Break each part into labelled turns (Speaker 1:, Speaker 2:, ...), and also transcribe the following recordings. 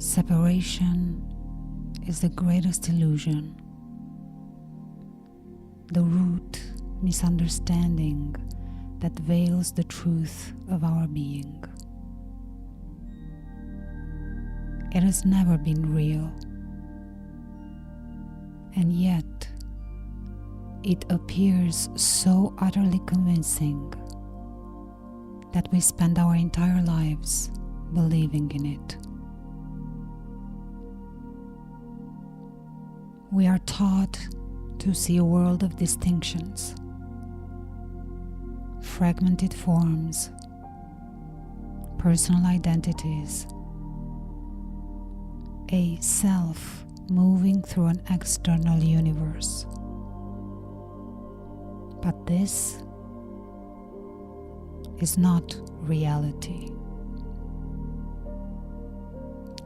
Speaker 1: Separation is the greatest illusion, the root misunderstanding that veils the truth of our being. It has never been real, and yet it appears so utterly convincing that we spend our entire lives believing in it. We are taught to see a world of distinctions, fragmented forms, personal identities, a self moving through an external universe. But this is not reality.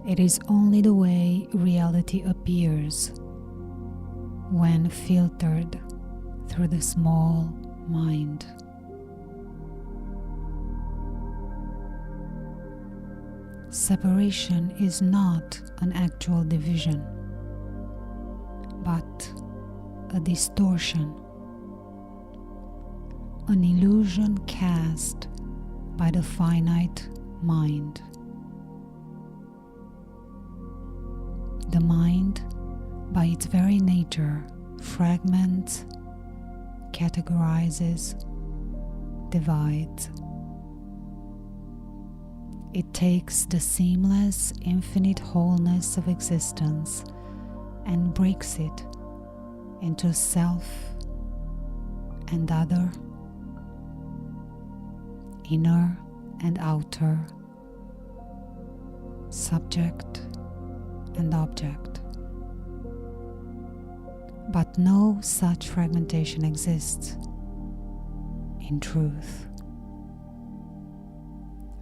Speaker 1: It is only the way reality appears when filtered through the small mind. Separation is not an actual division, but a distortion, an illusion cast by the finite mind. The mind, by its very nature, fragments, categorizes, divides. It takes the seamless, infinite wholeness of existence and breaks it into self and other, inner and outer, subject and object. But no such fragmentation exists in truth.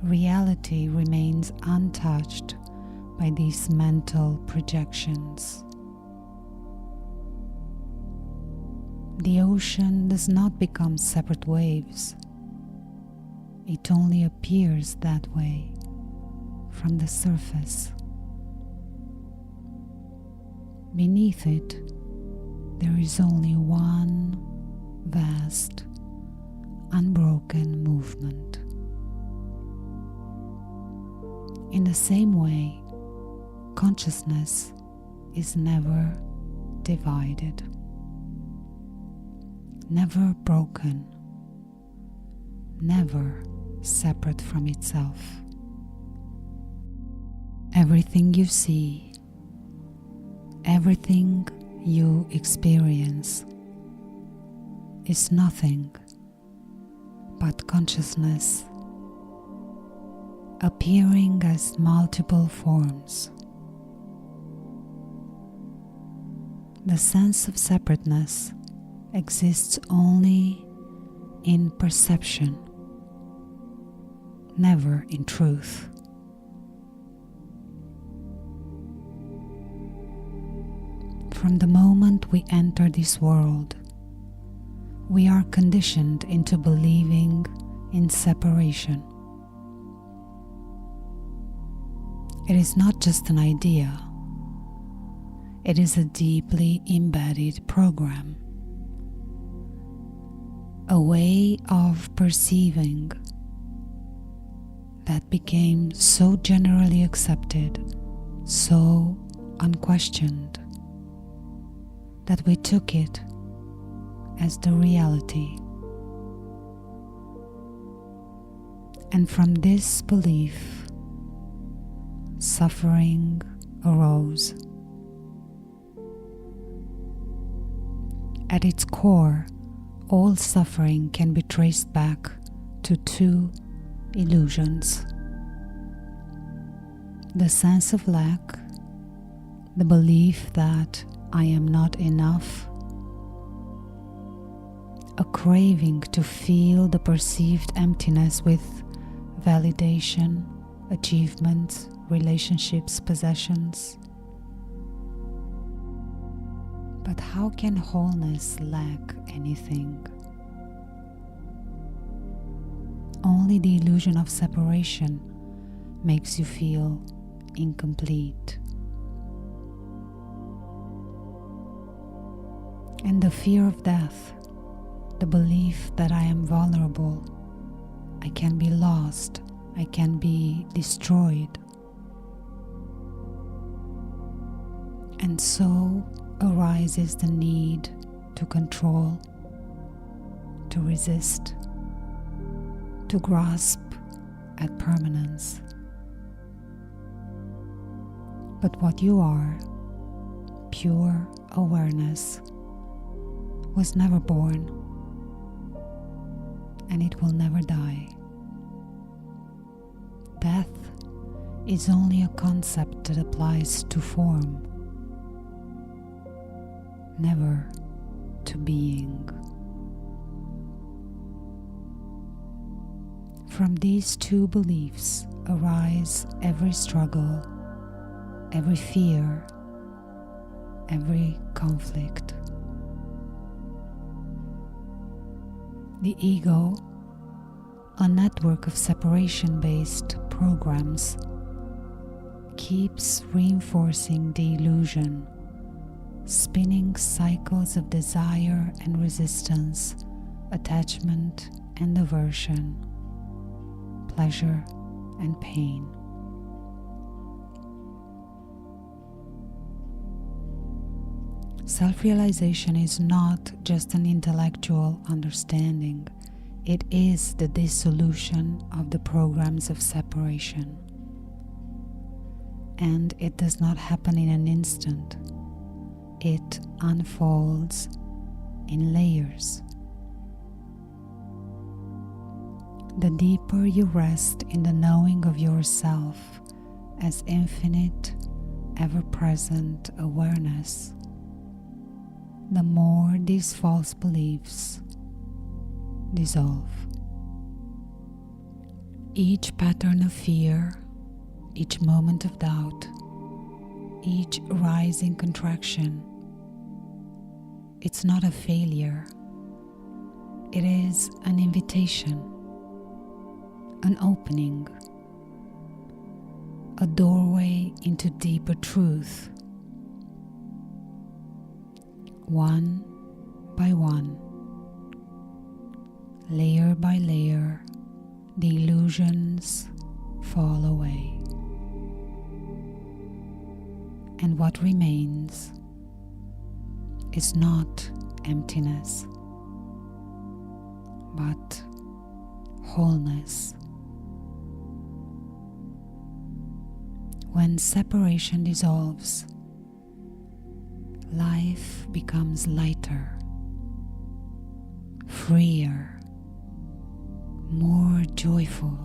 Speaker 1: Reality remains untouched by these mental projections. The ocean does not become separate waves. It only appears that way from the surface. Beneath it, there is only one vast, unbroken movement. In the same way, consciousness is never divided, never broken, never separate from itself. Everything you see, everything you experience is nothing but consciousness appearing as multiple forms. The sense of separateness exists only in perception, never in truth. From the moment we enter this world, we are conditioned into believing in separation. It is not just an idea, it is a deeply embedded program, a way of perceiving that became so generally accepted, so unquestioned, that we took it as the reality. And from this belief, suffering arose. At its core, all suffering can be traced back to two illusions: the sense of lack, the belief that I am not enough, a craving to feel the perceived emptiness with validation, achievements, relationships, possessions. But how can wholeness lack anything? Only the illusion of separation makes you feel incomplete. And the fear of death, the belief that I am vulnerable, I can be lost, I can be destroyed. And so arises the need to control, to resist, to grasp at permanence. But what you are, pure awareness, was never born, and it will never die. Death is only a concept that applies to form, never to being. From these two beliefs arise every struggle, every fear, every conflict. The ego, a network of separation-based programs, keeps reinforcing the illusion, spinning cycles of desire and resistance, attachment and aversion, pleasure and pain. Self-realization is not just an intellectual understanding, it is the dissolution of the programs of separation. And it does not happen in an instant. It unfolds in layers. The deeper you rest in the knowing of yourself as infinite, ever-present awareness, the more these false beliefs dissolve. Each pattern of fear, each moment of doubt, each rising contraction, it's not a failure. It is an invitation, an opening, a doorway into deeper truth. One by one, layer by layer, the illusions fall away. And what remains is not emptiness, but wholeness. When separation dissolves, life becomes lighter, freer, more joyful.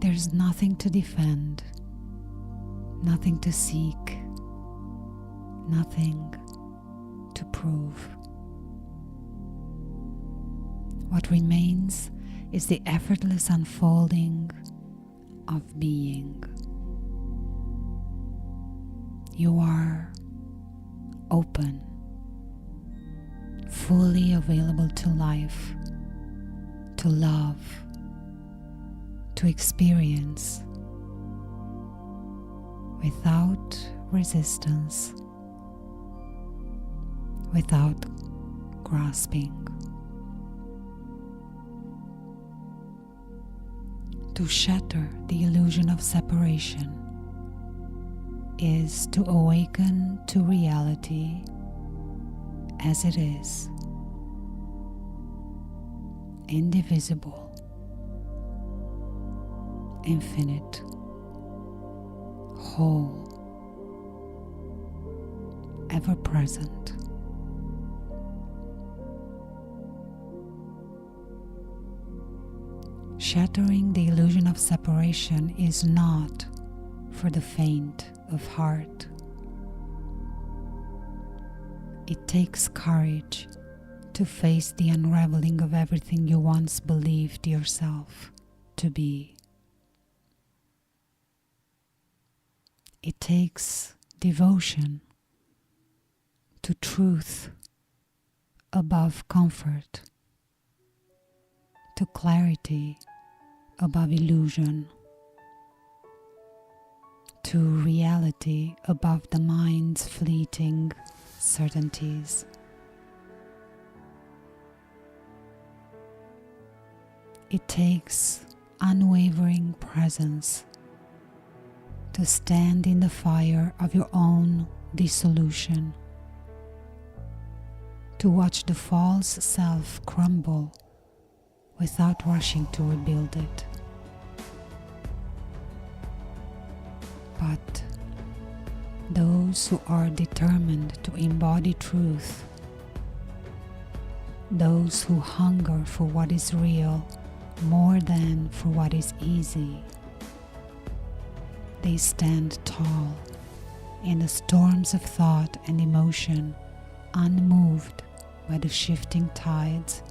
Speaker 1: There's nothing to defend, nothing to seek, nothing to prove. What remains is the effortless unfolding of being. You are open, fully available to life, to love, to experience, without resistance, without grasping. To shatter the illusion of separation is to awaken to reality as it is, indivisible, infinite, whole, ever present. Shattering the illusion of separation is not for the faint of heart. It takes courage to face the unraveling of everything you once believed yourself to be. It takes devotion to truth above comfort, to clarity above illusion, to reality above the mind's fleeting certainties. It takes unwavering presence to stand in the fire of your own dissolution, to watch the false self crumble without rushing to rebuild it. But those who are determined to embody truth, those who hunger for what is real more than for what is easy, they stand tall in the storms of thought and emotion, unmoved by the shifting tides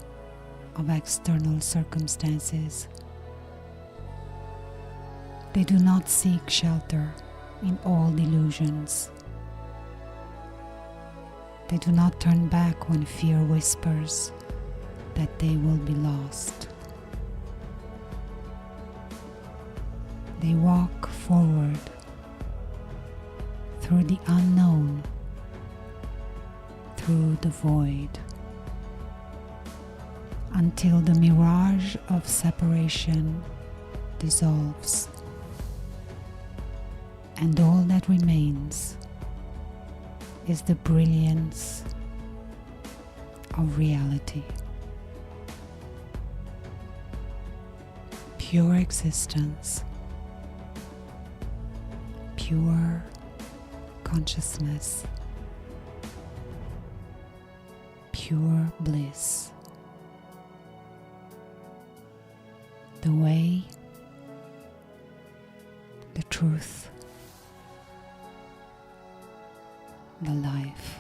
Speaker 1: of external circumstances. They do not seek shelter in all delusions. They do not turn back when fear whispers that they will be lost. They walk forward through the unknown, through the void, until the mirage of separation dissolves, and all that remains is the brilliance of reality. Pure existence, pure consciousness, pure bliss. The way, the truth, the life.